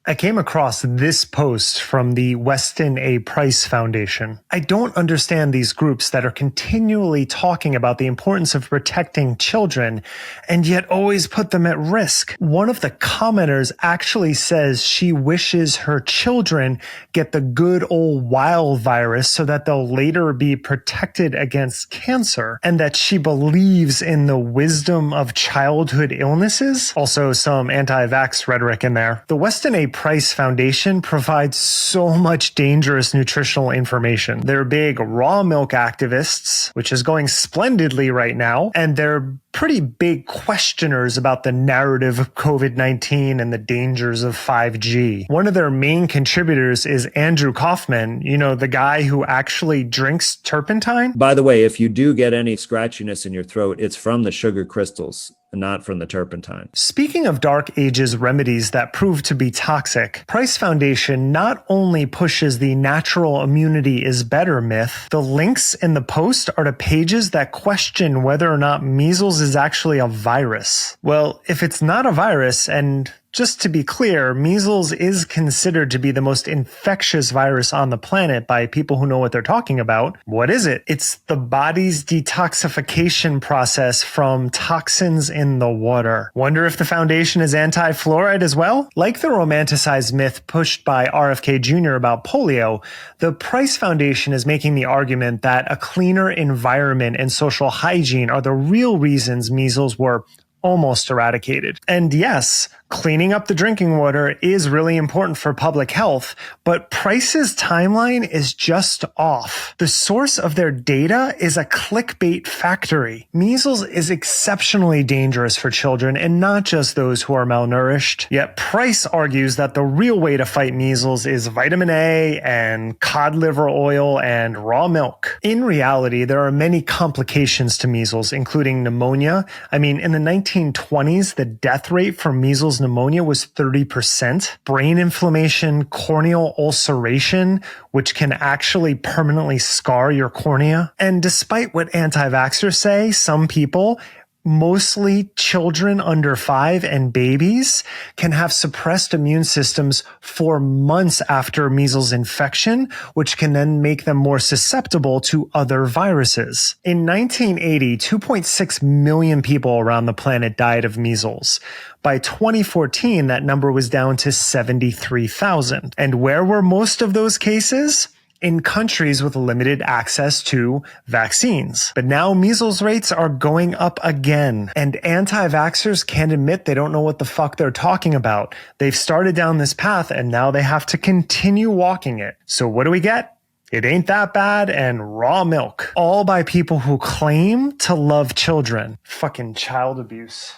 I came across this post from the Weston A. Price Foundation. I don't understand these groups that are continually talking about the importance of protecting children and yet always put them at risk. One of the commenters actually says she wishes her children get the good old wild virus so that they'll later be protected against cancer, and that she believes in the wisdom of childhood illnesses. Also some anti-vax rhetoric in there. The Weston A. Price Foundation provides so much dangerous nutritional information. They're big raw milk activists, which is going splendidly right now, and they're pretty big questioners about the narrative of COVID-19 and the dangers of 5G. One of their main contributors is Andrew Kaufman, the guy who actually drinks turpentine. By the way, if you do get any scratchiness in your throat, it's from the sugar crystals, not from the turpentine. Speaking of Dark Ages remedies that prove to be toxic, Price Foundation not only pushes the natural immunity is better myth, the links in the post are to pages that question whether or not measles is actually a virus. Well, if it's not a virus, and just to be clear, measles is considered to be the most infectious virus on the planet by people who know what they're talking about. What is it? It's the body's detoxification process from toxins in the water. Wonder if the foundation is anti-fluoride as well? Like the romanticized myth pushed by RFK Jr. about polio, the Price Foundation is making the argument that a cleaner environment and social hygiene are the real reasons measles were almost eradicated. And yes, cleaning up the drinking water is really important for public health, but Price's timeline is just off. The source of their data is a clickbait factory. Measles is exceptionally dangerous for children and not just those who are malnourished. Yet Price argues that the real way to fight measles is vitamin A and cod liver oil and raw milk. In reality, there are many complications to measles, including pneumonia. In the 1920s, the death rate for measles pneumonia was 30%, brain inflammation, corneal ulceration, which can actually permanently scar your cornea. And despite what anti-vaxxers say, some people, mostly children under 5 and babies, can have suppressed immune systems for months after measles infection, which can then make them more susceptible to other viruses. In 1980, 2.6 million people around the planet died of measles. By 2014, that number was down to 73,000. And where were most of those cases? In countries with limited access to vaccines. But now measles rates are going up again, and anti-vaxxers can't admit they don't know what the fuck they're talking about. They've started down this path and now they have to continue walking it. So what do we get? It ain't that bad and raw milk. All by people who claim to love children. Fucking child abuse.